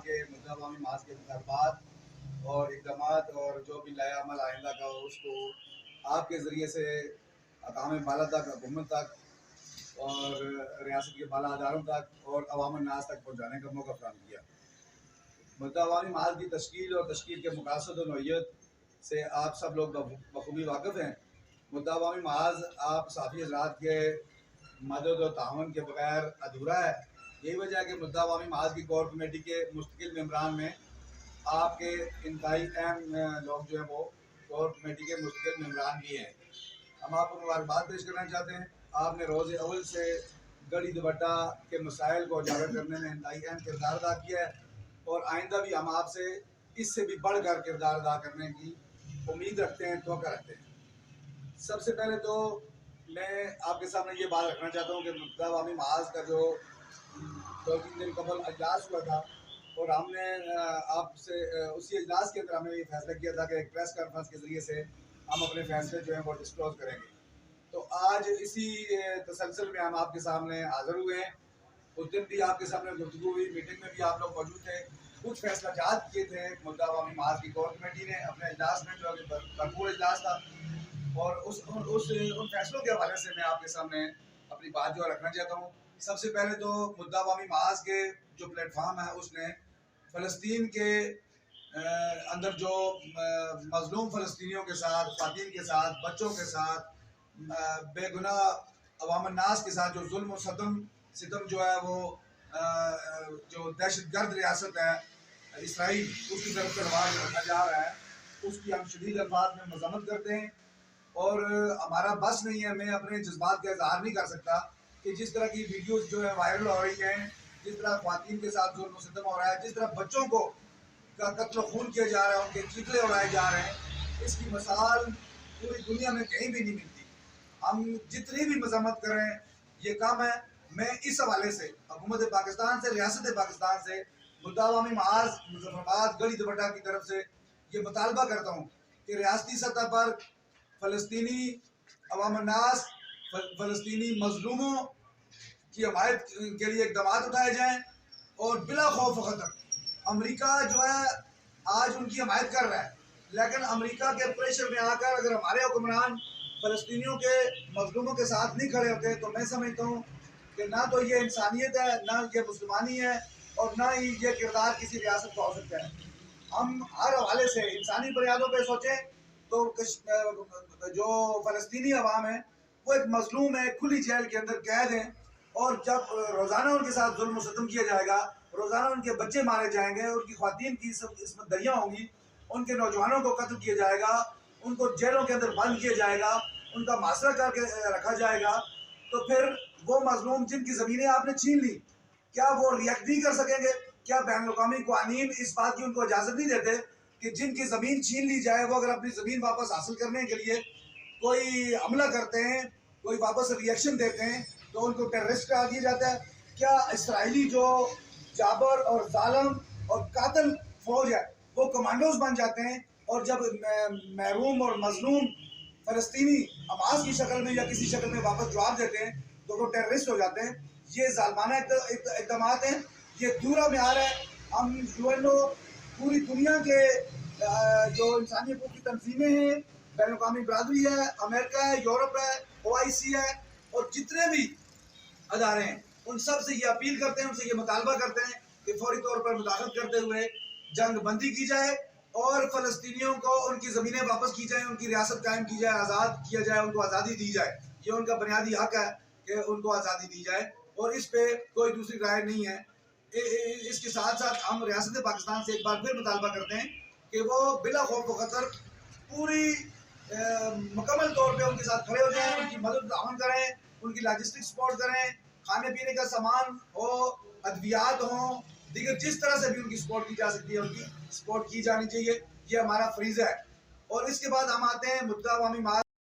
کہا کہ مدعا عوامی محاذ کے مطالبات اور اقدامات اور جو بھی نیا عمل آئندہ کا ہو اس کو آپ کے ذریعے سے اقوام بالا تک، حکومت تک اور ریاست کے بالا اداروں تک اور عوام الناس تک پہنچانے کا موقع فراہم کیا۔ مدعا عوامی محاذ کی تشکیل اور تشکیل کے مقاصد و نوعیت سے آپ سب لوگ بخوبی واقف ہیں۔ مدعا عوامی محاذ آپ صحافی حضرات کے مدد و تعاون کے بغیر ادھورا ہے۔ یہی وجہ ہے کہ مدعا عوامی محاذ کی کور کمیٹی کے مستقل ممبران میں آپ کے انتہائی اہم لوگ جو ہیں وہ کور کمیٹی کے مستقل ممبران بھی ہیں۔ ہم آپ کو مبارکباد پیش کرنا چاہتے ہیں۔ آپ نے روز اول سے گڑھی دوپٹہ کے مسائل کو اجاگر کرنے میں انتہائی اہم کردار ادا کیا ہے اور آئندہ بھی ہم آپ سے اس سے بھی بڑھ کر کردار ادا کرنے کی امید رکھتے ہیں، توقع رکھتے ہیں۔ سب سے پہلے تو میں آپ کے سامنے یہ بات رکھنا چاہتا ہوں کہ مدعا عوامی محاذ کا جو 2-3 دن قبل اجلاس ہوا تھا اور ہم نے آپ سے اسی اجلاس کے اندر ہم نے یہ فیصلہ کیا تھا کہ ایک پریس کانفرنس کے ذریعے سے ہم اپنے فیصلے جو ہیں وہ ڈسکلوز کریں گے۔ تو آج اسی تسلسل میں ہم آپ کے سامنے حاضر ہوئے ہیں۔ اس دن بھی آپ کے سامنے گفتگو ہوئی، میٹنگ میں بھی آپ لوگ موجود تھے، کچھ فیصلہ جات کیے تھے مدعا عوامی محاذ کی کور کمیٹی نے اپنے اجلاس میں، جو کہ بھرپور اجلاس تھا، اور ان فیصلوں کے حوالے سے میں آپ کے سامنے اپنی بات جو رکھنا چاہتا ہوں۔ سب سے پہلے تو مدعا عوامی محاذ کے جو پلیٹ فارم ہے اس نے فلسطین کے اندر جو مظلوم فلسطینیوں کے ساتھ، خواتین کے ساتھ، بچوں کے ساتھ، بے گناہ عوام الناس کے ساتھ جو ظلم و ستم جو ہے وہ جو دہشت گرد ریاست ہے اسرائیل اس کی طرف سے رواج رکھا جا رہا ہے، اس کی ہم شدید الفاظ میں مذمت کرتے ہیں اور ہمارا بس نہیں ہے، میں اپنے جذبات کا اظہار نہیں کر سکتا کہ جس طرح کی ویڈیوز جو ہے وائرل ہو رہی ہیں، جس طرح خواتین کے ساتھ ظلم و ستم ہو رہا ہے، جس طرح بچوں کو کا قتل و خون کیا جا رہا ہے، ان کے چیتلے اڑائے جا رہے ہیں، اس کی مثال پوری دنیا میں کہیں بھی نہیں ملتی۔ ہم جتنی بھی مذمت کریں یہ کم ہے۔ میں اس حوالے سے حکومت پاکستان سے، ریاست پاکستان سے، مدعا عوامی محاذ مظفر آباد گڑھی دوپٹہ کی طرف سے یہ مطالبہ کرتا ہوں کہ ریاستی سطح پر فلسطینی عوام الناس، فلسطینی مظلوموں کی حمایت کے لیے اقدامات اٹھائے جائیں اور بلا خوف و خطر امریکہ جو ہے آج ان کی حمایت کر رہا ہے، لیکن امریکہ کے پریشر میں آ کر اگر ہمارے حکمران فلسطینیوں کے مظلوموں کے ساتھ نہیں کھڑے ہوتے تو میں سمجھتا ہوں کہ نہ تو یہ انسانیت ہے، نہ یہ مسلمانی ہے، اور نہ ہی یہ کردار کسی ریاست کا ہو سکتا ہے۔ ہم ہر حوالے سے انسانی بنیادوں پہ سوچیں تو جو فلسطینی عوام ہے وہ ایک مظلوم ہے، کھلی جیل کے اندر قید ہیں، اور جب روزانہ ان کے ساتھ ظلم و ستم کیا جائے گا، روزانہ ان کے بچے مارے جائیں گے، ان کی خواتین کی عصمت دریاں ہوں گی، ان کے نوجوانوں کو قتل کیا جائے گا، ان کو جیلوں کے اندر بند کیا جائے گا، ان کا محاصرہ کر کے رکھا جائے گا، تو پھر وہ مظلوم جن کی زمینیں آپ نے چھین لی، کیا وہ ریئیکٹ نہیں کر سکیں گے؟ کیا بین الاقوامی قوانین اس بات کی ان کو اجازت نہیں دیتے کہ جن کی زمین چھین لی جائے وہ اگر اپنی زمین واپس حاصل کرنے کے لیے کوئی حملہ کرتے ہیں، کوئی واپس ریئیکشن دیتے ہیں تو ان کو ٹیررسٹ قرار دیا جاتا ہے؟ کیا اسرائیلی جو جابر اور ظالم اور قاتل فوج ہے وہ کمانڈوز بن جاتے ہیں اور جب محروم اور مظلوم فلسطینی حماس کی شکل میں یا کسی شکل میں واپس جواب دیتے ہیں تو وہ ٹیررسٹ ہو جاتے ہیں؟ یہ ظالمانہ اقدامات ہیں، یہ دورہ معیار ہے۔ ہم یو این او، پوری دنیا کے جو انسانی حقوق کی تنظیمیں ہیں، بین الاقوامی برادری ہے، امریکہ ہے، یورپ ہے، OIC ہے، اور جتنے بھی ادارے ہیں ان سب سے یہ اپیل کرتے ہیں، ان سے یہ مطالبہ کرتے ہیں کہ فوری طور پر مداخلت کرتے ہوئے جنگ بندی کی جائے اور فلسطینیوں کو ان کی زمینیں واپس کی جائیں، ان کی ریاست قائم کی جائے، آزاد کیا جائے، ان کو آزادی دی جائے۔ یہ ان کا بنیادی حق ہے کہ ان کو آزادی دی جائے اور اس پہ کوئی دوسری رائے نہیں ہے۔ اس کے ساتھ ساتھ ہم ریاست پاکستان سے ایک بار پھر مطالبہ کرتے ہیں کہ وہ بلا خوف و خطر پوری مکمل طور پہ ان کے ساتھ کھڑے ہو جائیں، ان کی مدد تعاون کریں، ان کی لاجسٹک سپورٹ کریں، کھانے پینے کا سامان ہو، ادویات ہوں، دیگر جس طرح سے بھی ان کی سپورٹ کی جا سکتی ہے ان کی سپورٹ کی جانی چاہیے، یہ ہمارا فریضہ ہے۔ اور اس کے بعد ہم آتے ہیں مدعا عوامی محاذ